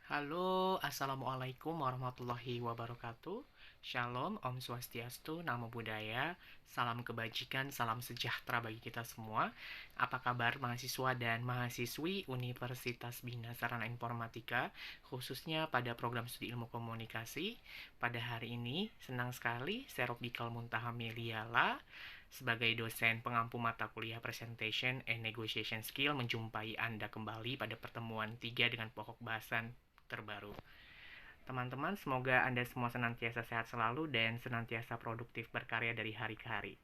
Halo, Assalamualaikum warahmatullahi wabarakatuh. Shalom, Om Swastiastu, Namo Buddhaya. Salam kebajikan, salam sejahtera bagi kita semua. Apa kabar mahasiswa dan mahasiswi Universitas Bina Sarana Informatika, khususnya pada program studi ilmu komunikasi? Pada hari ini, senang sekali saya Robdikal Muntaha Meliala sebagai dosen pengampu mata kuliah Presentation and Negotiation Skill menjumpai Anda kembali pada pertemuan 3 dengan pokok bahasan terbaru. Teman-teman, semoga Anda semua senantiasa sehat selalu dan senantiasa produktif berkarya dari hari ke hari.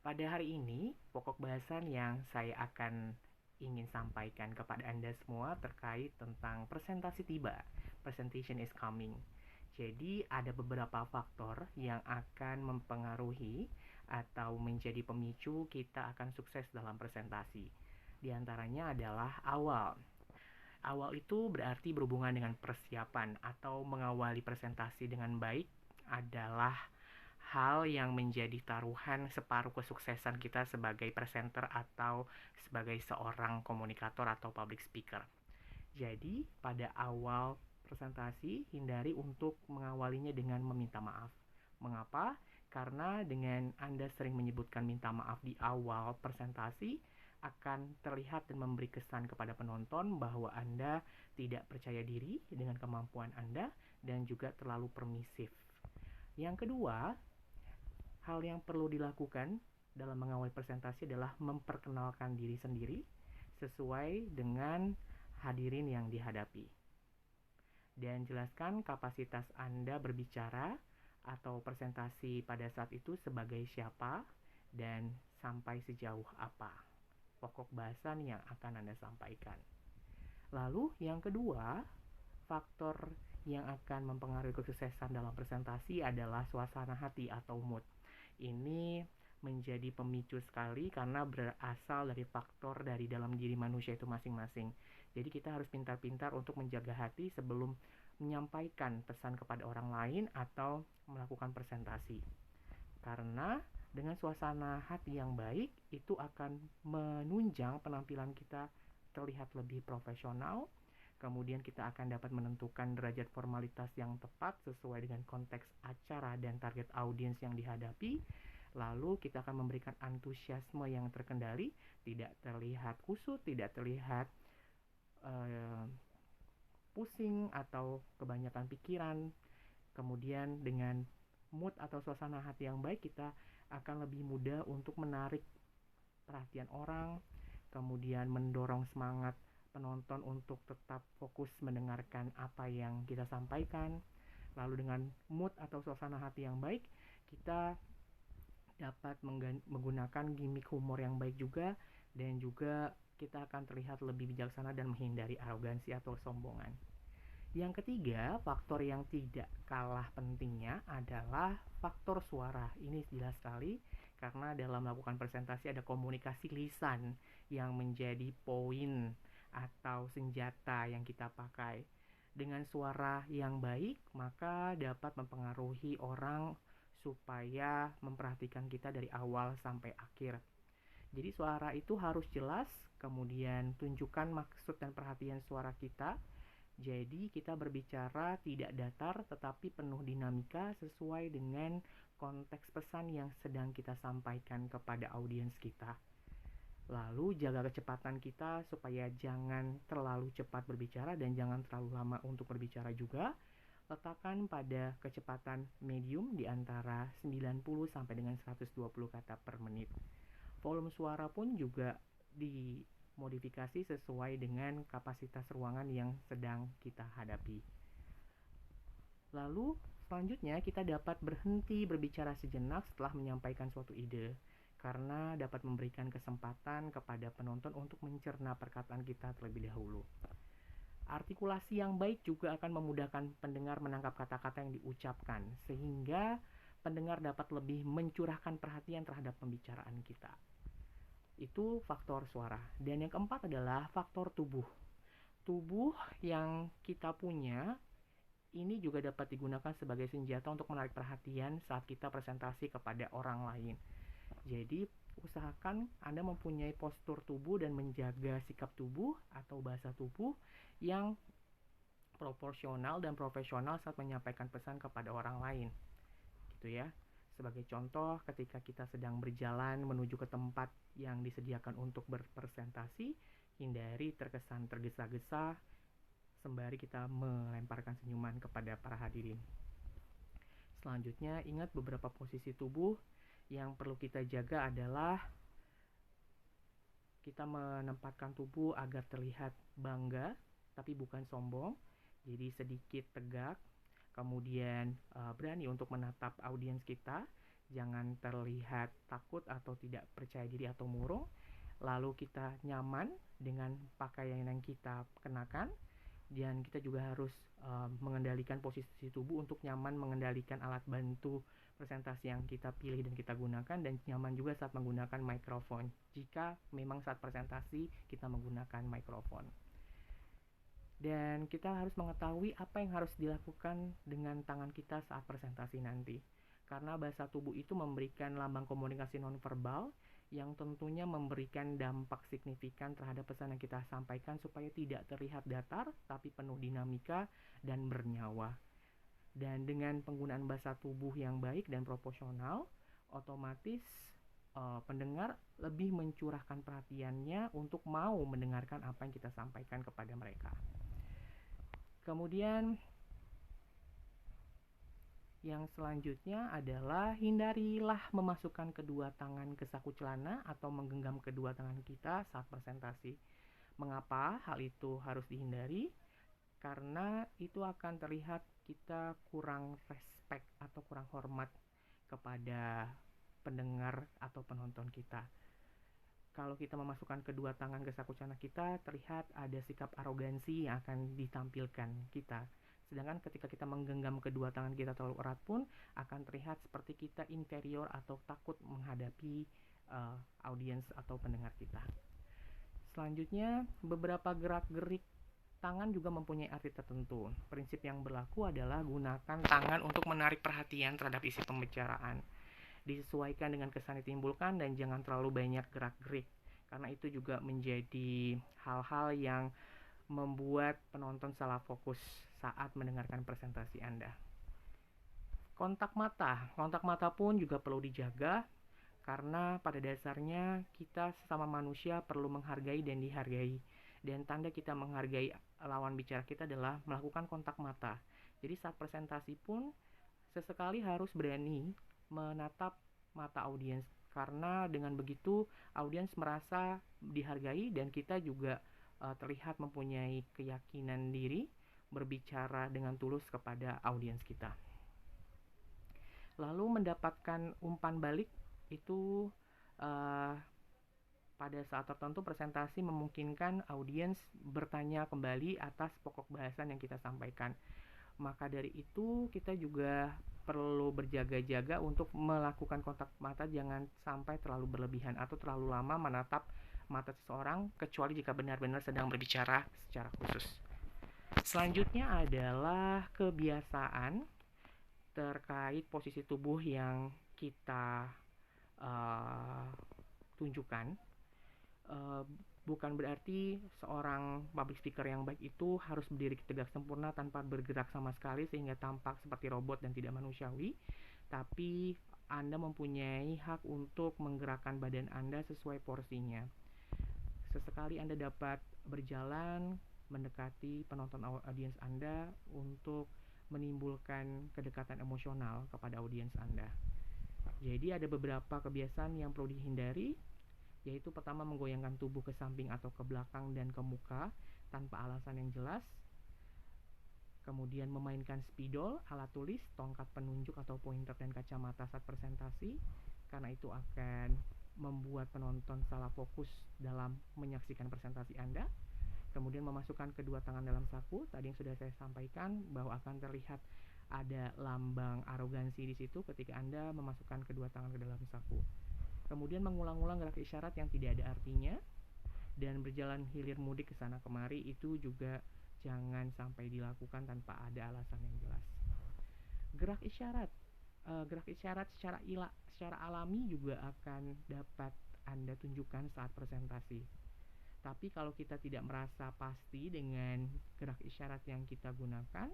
Pada hari ini, pokok bahasan yang saya akan ingin sampaikan kepada Anda semua terkait tentang presentasi tiba. Presentation is coming. Jadi, ada beberapa faktor yang akan mempengaruhi atau menjadi pemicu kita akan sukses dalam presentasi. Di antaranya adalah awal. Awal itu berarti berhubungan dengan persiapan atau mengawali presentasi dengan baik adalah hal yang menjadi taruhan separuh kesuksesan kita sebagai presenter atau sebagai seorang komunikator atau public speaker. Jadi, pada awal presentasi, hindari untuk mengawalinya dengan meminta maaf. Mengapa? Karena dengan Anda sering menyebutkan minta maaf di awal presentasi, akan terlihat dan memberi kesan kepada penonton bahwa Anda tidak percaya diri dengan kemampuan Anda dan juga terlalu permisif. Yang kedua, hal yang perlu dilakukan dalam mengawali presentasi adalah memperkenalkan diri sendiri sesuai dengan hadirin yang dihadapi. Dan jelaskan kapasitas Anda berbicara atau presentasi pada saat itu sebagai siapa dan sampai sejauh apa pokok bahasan yang akan Anda sampaikan. Lalu yang kedua, faktor yang akan mempengaruhi kesuksesan dalam presentasi adalah suasana hati atau mood. Ini menjadi pemicu sekali karena berasal dari faktor dari dalam diri manusia itu masing-masing. Jadi kita harus pintar-pintar untuk menjaga hati sebelum menyampaikan pesan kepada orang lain atau melakukan presentasi. Karena dengan suasana hati yang baik itu akan menunjang penampilan kita terlihat lebih profesional. Kemudian kita akan dapat menentukan derajat formalitas yang tepat sesuai dengan konteks acara dan target audiens yang dihadapi. Lalu kita akan memberikan antusiasme yang terkendali, tidak terlihat kusut, tidak terlihat pusing atau kebanyakan pikiran. Kemudian dengan mood atau suasana hati yang baik, kita akan lebih mudah untuk menarik perhatian orang, kemudian mendorong semangat penonton untuk tetap fokus mendengarkan apa yang kita sampaikan. Lalu dengan mood atau suasana hati yang baik, kita dapat menggunakan gimmick humor yang baik juga, dan juga kita akan terlihat lebih bijaksana dan menghindari arogansi atau sombongan. Yang ketiga, faktor yang tidak kalah pentingnya adalah faktor suara. Ini jelas sekali karena dalam melakukan presentasi ada komunikasi lisan yang menjadi poin atau senjata yang kita pakai. Dengan suara yang baik, maka dapat mempengaruhi orang supaya memperhatikan kita dari awal sampai akhir. Jadi suara itu harus jelas, kemudian tunjukkan maksud dan perhatian suara kita. Jadi kita berbicara tidak datar tetapi penuh dinamika sesuai dengan konteks pesan yang sedang kita sampaikan kepada audiens kita. Lalu jaga kecepatan kita supaya jangan terlalu cepat berbicara dan jangan terlalu lama untuk berbicara juga. Letakkan pada kecepatan medium di antara 90 sampai dengan 120 kata per menit. Volume suara pun juga dimodifikasi sesuai dengan kapasitas ruangan yang sedang kita hadapi. Lalu selanjutnya kita dapat berhenti berbicara sejenak setelah menyampaikan suatu ide, karena dapat memberikan kesempatan kepada penonton untuk mencerna perkataan kita terlebih dahulu. Artikulasi yang baik juga akan memudahkan pendengar menangkap kata-kata yang diucapkan, sehingga pendengar dapat lebih mencurahkan perhatian terhadap pembicaraan kita. Itu faktor suara. Dan yang keempat adalah faktor tubuh. Tubuh yang kita punya ini juga dapat digunakan sebagai senjata untuk menarik perhatian saat kita presentasi kepada orang lain. Jadi usahakan Anda mempunyai postur tubuh dan menjaga sikap tubuh atau bahasa tubuh yang proporsional dan profesional saat menyampaikan pesan kepada orang lain. Gitu ya. Sebagai contoh, ketika kita sedang berjalan menuju ke tempat yang disediakan untuk berpresentasi, hindari terkesan tergesa-gesa sembari kita melemparkan senyuman kepada para hadirin. Selanjutnya, ingat beberapa posisi tubuh yang perlu kita jaga adalah kita menempatkan tubuh agar terlihat bangga tapi bukan sombong. Jadi sedikit tegak, kemudian berani untuk menatap audiens kita, jangan terlihat takut atau tidak percaya diri atau murung. Lalu kita nyaman dengan pakaian yang kita kenakan, dan kita juga harus mengendalikan posisi tubuh untuk nyaman mengendalikan alat bantu presentasi yang kita pilih dan kita gunakan, dan nyaman juga saat menggunakan mikrofon jika memang saat presentasi kita menggunakan mikrofon. Dan kita harus mengetahui apa yang harus dilakukan dengan tangan kita saat presentasi nanti. Karena bahasa tubuh itu memberikan lambang komunikasi nonverbal yang tentunya memberikan dampak signifikan terhadap pesan yang kita sampaikan supaya tidak terlihat datar tapi penuh dinamika dan bernyawa. Dan dengan penggunaan bahasa tubuh yang baik dan proporsional, otomatis pendengar lebih mencurahkan perhatiannya untuk mau mendengarkan apa yang kita sampaikan kepada mereka. Kemudian yang selanjutnya adalah hindarilah memasukkan kedua tangan ke saku celana atau menggenggam kedua tangan kita saat presentasi. Mengapa hal itu harus dihindari? Karena itu akan terlihat kita kurang respect atau kurang hormat kepada pendengar atau penonton kita. Kalau kita memasukkan kedua tangan ke saku celana kita, terlihat ada sikap arogansi yang akan ditampilkan kita. Sedangkan ketika kita menggenggam kedua tangan kita terlalu erat pun, akan terlihat seperti kita inferior atau takut menghadapi audiens atau pendengar kita. Selanjutnya, beberapa gerak-gerik tangan juga mempunyai arti tertentu. Prinsip yang berlaku adalah gunakan tangan untuk menarik perhatian terhadap isi pembicaraan. Disesuaikan dengan kesan yang ditimbulkan dan jangan terlalu banyak gerak-gerik, karena itu juga menjadi hal-hal yang membuat penonton salah fokus saat mendengarkan presentasi Anda. Kontak mata pun juga perlu dijaga, karena pada dasarnya kita sesama manusia perlu menghargai dan dihargai. Dan tanda kita menghargai lawan bicara kita adalah melakukan kontak mata. Jadi saat presentasi pun sesekali harus berani menatap mata audiens, karena dengan begitu audiens merasa dihargai dan kita juga terlihat mempunyai keyakinan diri berbicara dengan tulus kepada audiens kita. Lalu mendapatkan umpan balik itu pada saat tertentu presentasi memungkinkan audiens bertanya kembali atas pokok bahasan yang kita sampaikan. Maka dari itu kita juga perlu berjaga-jaga untuk melakukan kontak mata, jangan sampai terlalu berlebihan atau terlalu lama menatap mata seseorang, kecuali jika benar-benar sedang berbicara secara khusus. Selanjutnya adalah kebiasaan terkait posisi tubuh yang kita tunjukkan. Bukan berarti seorang public speaker yang baik itu harus berdiri tegak sempurna tanpa bergerak sama sekali sehingga tampak seperti robot dan tidak manusiawi. Tapi Anda mempunyai hak untuk menggerakkan badan Anda sesuai porsinya. Sesekali Anda dapat berjalan mendekati penonton audiens Anda untuk menimbulkan kedekatan emosional kepada audiens Anda. Jadi ada beberapa kebiasaan yang perlu dihindari, yaitu pertama menggoyangkan tubuh ke samping atau ke belakang dan ke muka tanpa alasan yang jelas. Kemudian memainkan spidol, alat tulis, tongkat penunjuk atau pointer dan kacamata saat presentasi, karena itu akan membuat penonton salah fokus dalam menyaksikan presentasi Anda. Kemudian memasukkan kedua tangan dalam saku, tadi yang sudah saya sampaikan bahwa akan terlihat ada lambang arogansi di situ ketika Anda memasukkan kedua tangan ke dalam saku. Kemudian mengulang-ulang gerak isyarat yang tidak ada artinya, dan berjalan hilir mudik ke sana kemari itu juga jangan sampai dilakukan tanpa ada alasan yang jelas. Gerak isyarat secara alami juga akan dapat Anda tunjukkan saat presentasi. Tapi kalau kita tidak merasa pasti dengan gerak isyarat yang kita gunakan,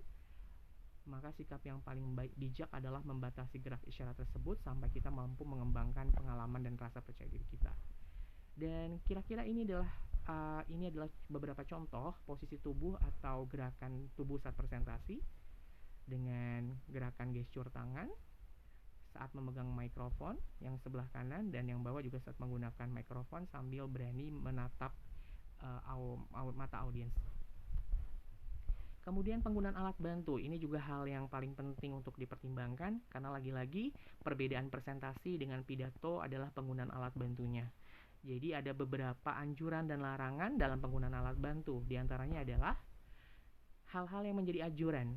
maka sikap yang paling bijak adalah membatasi gerak isyarat tersebut sampai kita mampu mengembangkan pengalaman dan rasa percaya diri kita. Dan kira-kira ini adalah beberapa contoh posisi tubuh atau gerakan tubuh saat presentasi, dengan gerakan gestur tangan saat memegang mikrofon yang sebelah kanan, dan yang bawah juga saat menggunakan mikrofon sambil berani menatap mata audiens. Kemudian penggunaan alat bantu, ini juga hal yang paling penting untuk dipertimbangkan, karena lagi-lagi perbedaan presentasi dengan pidato adalah penggunaan alat bantunya. Jadi ada beberapa anjuran dan larangan dalam penggunaan alat bantu. Di antaranya adalah hal-hal yang menjadi anjuran.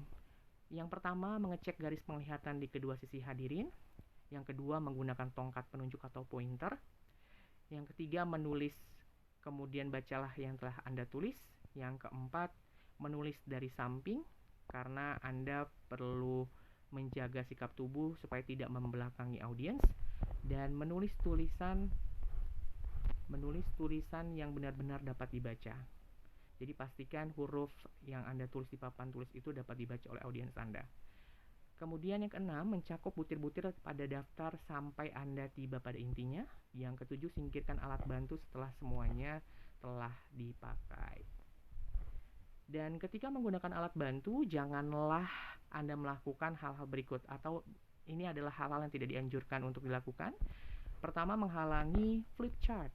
Yang pertama, mengecek garis penglihatan di kedua sisi hadirin. Yang kedua, menggunakan tongkat penunjuk atau pointer. Yang ketiga, menulis, kemudian bacalah yang telah Anda tulis. Yang keempat, menulis dari samping, karena Anda perlu menjaga sikap tubuh supaya tidak membelakangi audiens. Dan menulis tulisan yang benar-benar dapat dibaca. Jadi pastikan huruf yang Anda tulis di papan tulis itu dapat dibaca oleh audiens Anda. Kemudian yang keenam, mencakup butir-butir pada daftar sampai Anda tiba pada intinya. Yang ketujuh, singkirkan alat bantu setelah semuanya telah dipakai. Dan ketika menggunakan alat bantu, janganlah Anda melakukan hal-hal berikut, atau ini adalah hal-hal yang tidak dianjurkan untuk dilakukan. Pertama, menghalangi flip chart.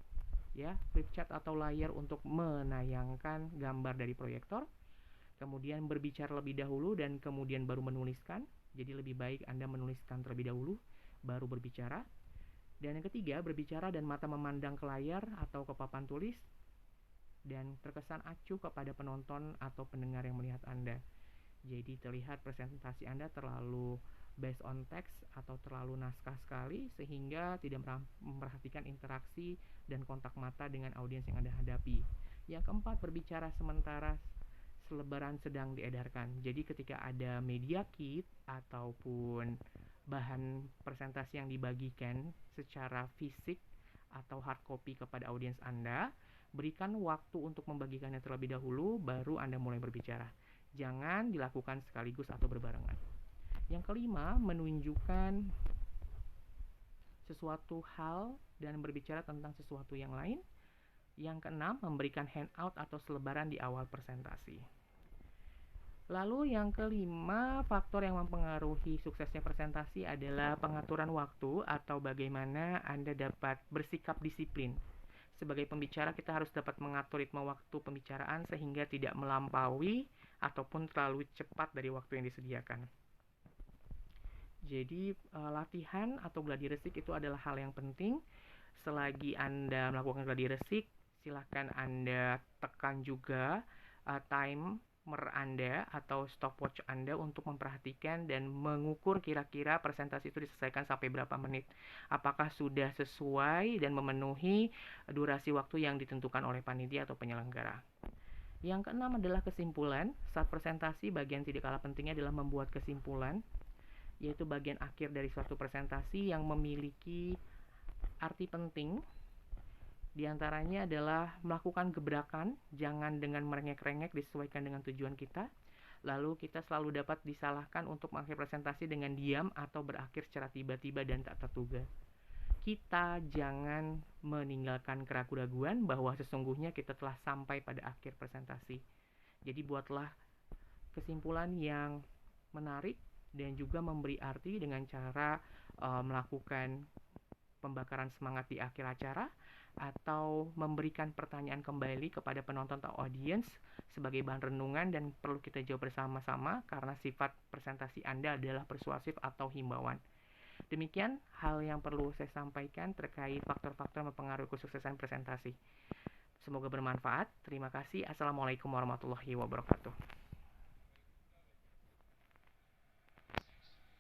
Flip chart atau layar untuk menayangkan gambar dari proyektor. Kemudian berbicara lebih dahulu dan kemudian baru menuliskan. Jadi lebih baik Anda menuliskan terlebih dahulu, baru berbicara. Dan yang ketiga, berbicara dan mata memandang ke layar atau ke papan tulis, dan terkesan acuh kepada penonton atau pendengar yang melihat Anda. Jadi terlihat presentasi Anda terlalu based on text atau terlalu naskah sekali, sehingga tidak memperhatikan interaksi dan kontak mata dengan audiens yang Anda hadapi. Yang keempat, berbicara sementara selebaran sedang diedarkan. Jadi ketika ada media kit ataupun bahan presentasi yang dibagikan secara fisik atau hard copy kepada audiens Anda, berikan waktu untuk membagikannya terlebih dahulu, baru Anda mulai berbicara. Jangan dilakukan sekaligus atau berbarengan. Yang kelima, menunjukkan sesuatu hal dan berbicara tentang sesuatu yang lain. Yang keenam, memberikan handout atau selebaran di awal presentasi. Lalu yang kelima, faktor yang mempengaruhi suksesnya presentasi adalah pengaturan waktu atau bagaimana Anda dapat bersikap disiplin. Sebagai pembicara, kita harus dapat mengatur ritme waktu pembicaraan sehingga tidak melampaui ataupun terlalu cepat dari waktu yang disediakan. Jadi latihan atau gladi resik itu adalah hal yang penting. Selagi Anda melakukan gladi resik, silahkan Anda tekan juga timer Anda atau stopwatch Anda untuk memperhatikan dan mengukur kira-kira presentasi itu diselesaikan sampai berapa menit. Apakah sudah sesuai dan memenuhi durasi waktu yang ditentukan oleh panitia atau penyelenggara. Yang keenam adalah kesimpulan. Saat presentasi, bagian tidak kalah pentingnya adalah membuat kesimpulan, yaitu bagian akhir dari suatu presentasi yang memiliki arti penting. Di antaranya adalah melakukan gebrakan, jangan dengan merengek-rengek, disesuaikan dengan tujuan kita. Lalu kita selalu dapat disalahkan untuk mengakhiri presentasi dengan diam atau berakhir secara tiba-tiba dan tak terduga. Kita jangan meninggalkan keraguan-raguan bahwa sesungguhnya kita telah sampai pada akhir presentasi. Jadi buatlah kesimpulan yang menarik dan juga memberi arti dengan cara melakukan pembakaran semangat di akhir acara, atau memberikan pertanyaan kembali kepada penonton atau audiens sebagai bahan renungan dan perlu kita jawab bersama-sama karena sifat presentasi Anda adalah persuasif atau himbauan. Demikian hal yang perlu saya sampaikan terkait faktor-faktor yang mempengaruhi kesuksesan presentasi. Semoga bermanfaat. Terima kasih. Assalamualaikum warahmatullahi wabarakatuh.